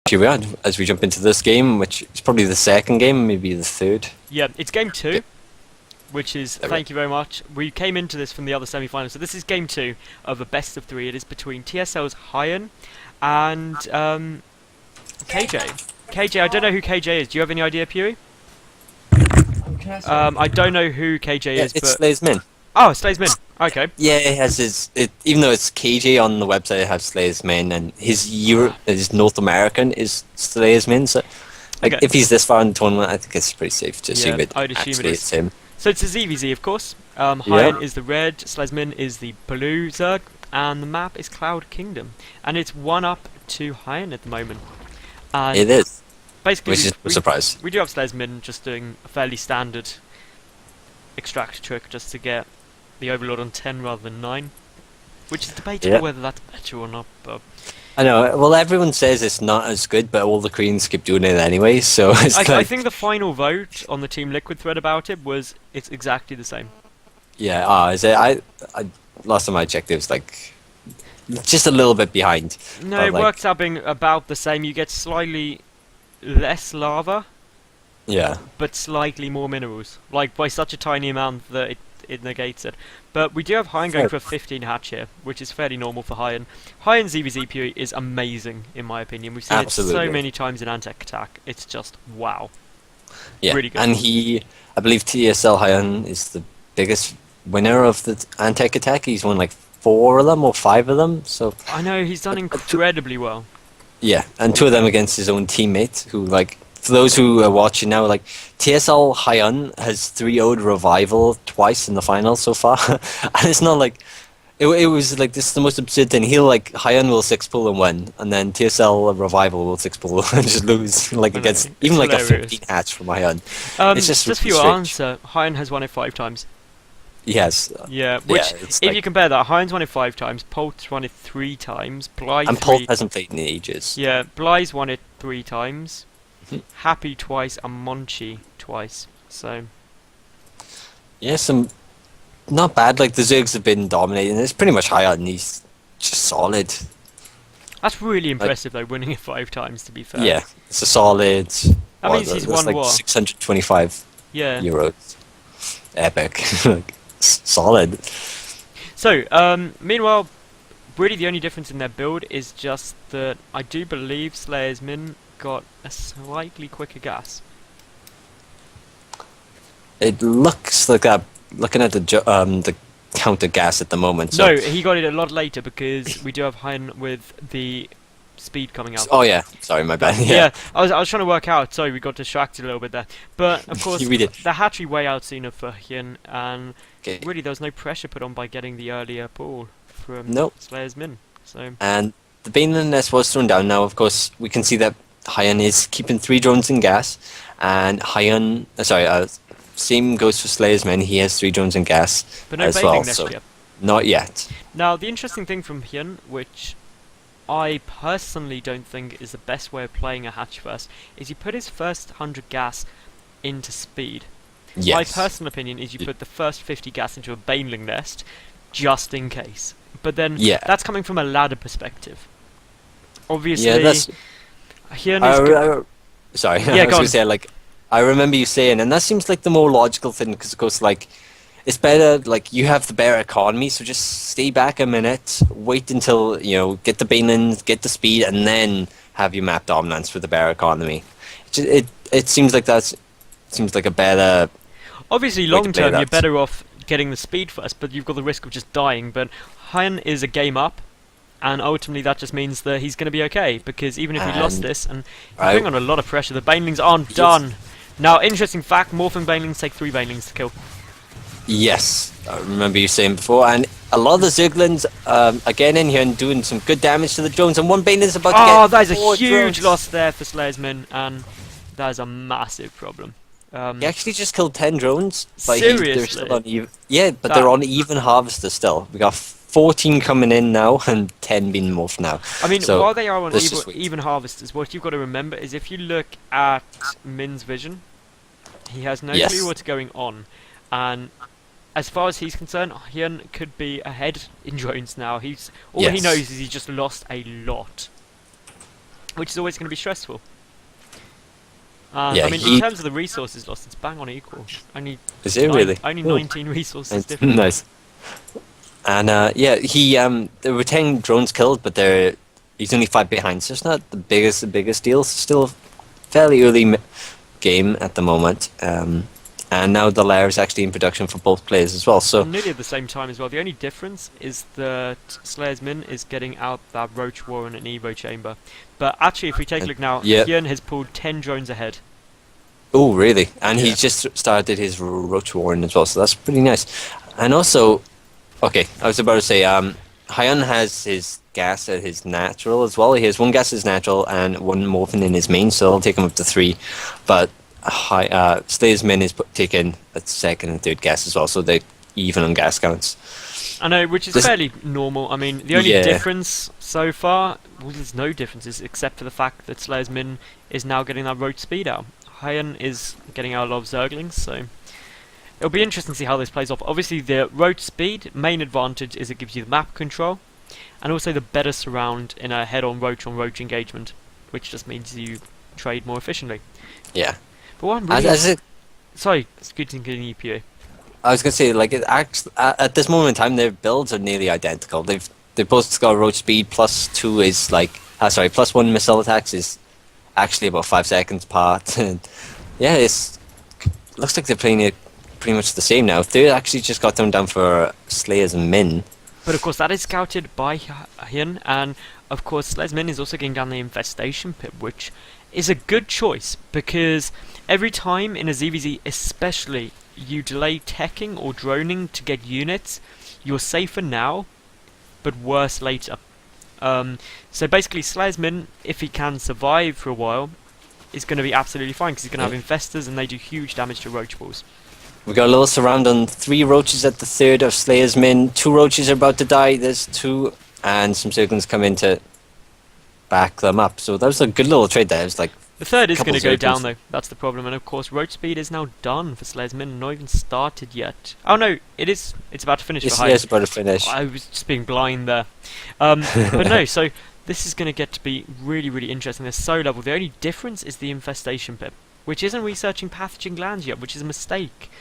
here we are, as we jump into this game, which is probably the second game, maybe the third. Yeah, it's game 2, which is, thank you very much. We came into this from the other semi-final, so this is game 2 of a best of 3. It is between TSLHyuN and KJ. KJ, I don't know who KJ is. Do you have any idea, Pewee? I don't know who KJ is, it's but... SlayerSMin. Oh, SlayerSMin. Okay. Yeah, it has even though it's KJ on the website, it has SlayerSMin, and his North American is SlayerSMin. So, Okay. if he's this far in the tournament, I think it's pretty safe to assume I'd assume actually it's him. So it's a ZvZ, of course. HyuN is the red, SlayerSMin is the blue Zerg, and the map is Cloud Kingdom. And it's 1-up to HyuN at the moment. And It is. basically, Which is a surprise. We do have SlayerSMin just doing a fairly standard extract trick just to get the Overlord on 10 rather than 9. Which is debatable whether that's better or not, but... I know, well everyone says it's not as good, but all the Koreans keep doing it anyway, so it's I think the final vote on the Team Liquid thread about it was it's exactly the same. Yeah, is it? I last time I checked it was like just a little bit behind. No, it works out being about the same. You get slightly less lava, Yeah. but slightly more minerals. Like by such a tiny amount that it negates it. But we do have HyuN going for a 15 hatch here, which is fairly normal for HyuN. HyuN ZvZ Pewee is amazing in my opinion. We've seen it so many times in AntecAttack. It's just wow. Yeah, really good. And I believe TSLHyuN is the biggest winner of the AntecAttack. He's won like 4 of them or 5 of them. So I know he's done incredibly well. yeah, and 2 of them against his own teammate, who like. For those who are watching now, like TSLHyuN has 3-0'd Revival twice in the final so far, and it's not like it was like this is the most absurd thing. HyuN will 6-pull and win, and then TSL Revival will 6-pull and just lose like against even like hilarious. A 15 hatch from HyuN. It's just for your answer, HyuN has won it 5 times. Yes. Yeah, which if you compare that, HyuN's won it 5 times, Polt's won it 3 times, Blythe and Polt hasn't played in ages. Yeah, Blythe's won it 3 times. Happy twice and Monchi twice, so yeah, some not bad. Like the Zergs have been dominating. It's pretty much HyuN. He's just solid. That's really impressive though, winning it 5 times. To be fair, yeah, it's a solid. That means he's won like what? 625 euros. Epic, like solid. So, meanwhile, really the only difference in their build is just that I do believe SlayerSMin got a slightly quicker gas. It looks like that. Looking at the counter gas at the moment. So. No, he got it a lot later because we do have HyuN with the speed coming out. Oh yeah, sorry, my bad. Yeah, I was trying to work out. Sorry, we got distracted a little bit there. But of course, the hatchery way outseen for HyuN, and really there was no pressure put on by getting the earlier pull from SlayerSMin. So and the Baneland nest was thrown down. Now, of course, we can see that HyuN is keeping 3 drones in gas, and HyuN, same goes for SlayerSMin. He has 3 drones in gas but no as well. So yet. Not yet. Now, the interesting thing from HyuN, which I personally don't think is the best way of playing a hatch first, is he put his first 100 gas into speed. Yes. My personal opinion is you put the first 50 gas into a baneling nest, just in case. But then that's coming from a ladder perspective. Obviously, HyuN is sorry, I was going to say, like, I remember you saying, and that seems like the more logical thing, because of course, like, it's better, like, you have the better economy, so just stay back a minute, wait until, get the banelands, get the speed, and then have your map dominance with the better economy. It seems like a better... Obviously, long term, you're better off getting the speed first, but you've got the risk of just dying, but HyuN is a game up, and ultimately that just means that he's going to be okay, because even if we lost this, and he's putting on a lot of pressure, the banelings aren't done. Now, interesting fact, morphing banelings take 3 banelings to kill. Yes, I remember you saying before, and a lot of the Zerglings again in here and doing some good damage to the drones, and one baneling's about to get Oh, that is a huge drones. loss there for SlayerSMin, and that is a massive problem. He actually just killed 10 drones, but seriously? they're still on even. Yeah, but they're on even harvester still. We got 14 coming in now, and 10 being morphed now. I mean, so while they are on even harvesters, what you've got to remember is if you look at Min's vision, he has no clue what's going on, and as far as he's concerned, HyuN could be ahead in drones now. All he knows is he just lost a lot. which is always going to be stressful. Yeah, I mean, in terms of the resources lost, it's bang on equal. Only is it really? Only 19 resources different. Nice. And yeah, there were 10 drones killed, but he's only 5 behind, so it's not the biggest deal. It's still fairly early game at the moment. And now the lair is actually in production for both players as well. So nearly at the same time as well. The only difference is that SlayerSMin is getting out that Roach Warren and Evo chamber. But actually, if we take a look now, HyuN has pulled 10 drones ahead. Oh, really? And he just started his Roach Warren as well, so that's pretty nice. And also, okay, I was about to say, HyuN has his gas at his natural as well. He has 1 gas at his natural and 1 morphin in his main, so it'll take him up to 3. But SlayerSMin is taking a 2nd and 3rd gas as well, so they're even on gas counts. I know, which is fairly normal. I mean, the only difference so far, well, there's no differences except for the fact that SlayerSMin is now getting that roach speed out. HyuN is getting out a lot of Zerglings, so it'll be interesting to see how this plays off. Obviously, the roach speed, main advantage is it gives you the map control, and also the better surround in a head-on roach engagement, which just means you trade more efficiently. Yeah. But what I'm really... Sorry, it's good to continue, PA. I was gonna say, like, at this moment in time, their builds are nearly identical. They've both got roach speed +2 is like, sorry, +1 missile attacks is actually about 5 seconds apart. And yeah, looks like they're playing it pretty much the same now. They actually just got them down for SlayerSMin. But of course, that is scouted by HyuN, and of course, SlayerSMin is also getting down the infestation pit, which is a good choice because every time in a ZvZ, especially, you delay teching or droning to get units, you're safer now, but worse later. So basically, SlayerSMin, if he can survive for a while, is going to be absolutely fine because he's going to have infestors and they do huge damage to roach balls. We got a little surround on 3 roaches at the 3rd of SlayerSMin. 2 roaches are about to die. There's 2, and some Zerglings come in to back them up. So that was a good little trade there. It was like the 3rd is going to go down though. That's the problem. And of course, roach speed is now done for SlayerSMin. Not even started yet. Oh no, it is. It's about to finish. For HyuN. Yeah, it's about to finish. I was just being blind there. But no, so this is going to get to be really, really interesting. They're so level. The only difference is the infestation pip, which isn't researching pathogen glands yet, which is a mistake.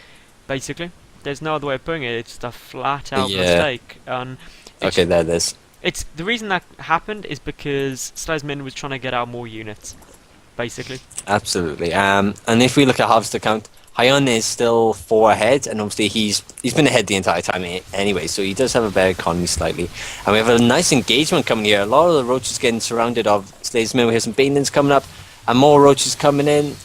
Basically, there's no other way of putting it. It's just a flat-out mistake. Okay, there it is. It's the reason that happened is because SlayerSMin was trying to get out more units, basically. Absolutely. And if we look at harvester count, HyuN is still 4 ahead, and obviously he's been ahead the entire time anyway, so he does have a better economy slightly. And we have a nice engagement coming here. A lot of the roaches getting surrounded of SlayerSMin. We have some banelings coming up, and more roaches coming in.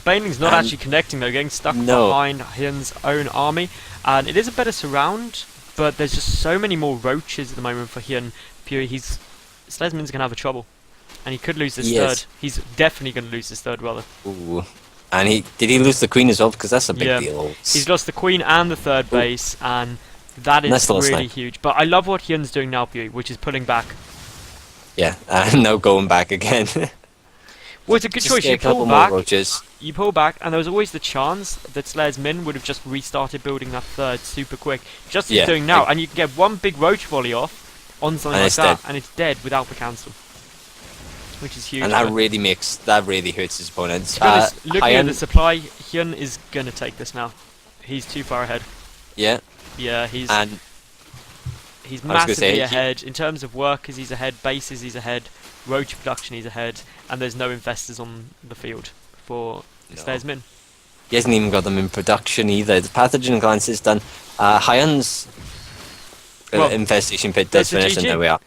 Baneling's not actually connecting though, getting stuck behind HyuN's own army, and it is a better surround, but there's just so many more roaches at the moment for HyuN. SlayerSMin's gonna have a trouble, and he could lose this 3rd. He's definitely gonna lose this 3rd, rather. Ooh. And did he lose the queen as well? Because that's a big deal. He's lost the queen and the 3rd base, and that is really huge. But I love what HyuN's doing now, which is pulling back. Yeah, and now going back again. Well, it's a good choice. You pull back, and there was always the chance that SlayerSMin would have just restarted building that 3rd super quick, just as he's doing now, and you can get one big roach volley off on something like that, and it's dead without the cancel, which is huge. And that really hurts his opponents. To be honest, looking at the supply, HyuN is gonna take this now. He's too far ahead. Yeah. Yeah, he's massively ahead in terms of workers. He's ahead, bases. He's ahead. Roach production, he's ahead, and there's no infestors on the field for SlayerSMin. He hasn't even got them in production either. The pathogen glance is done. HyuN's infestation pit does finish, and there we are.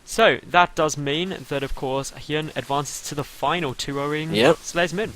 So that does mean that, of course, HyuN advances to the final 2-0ing SlayerSMin.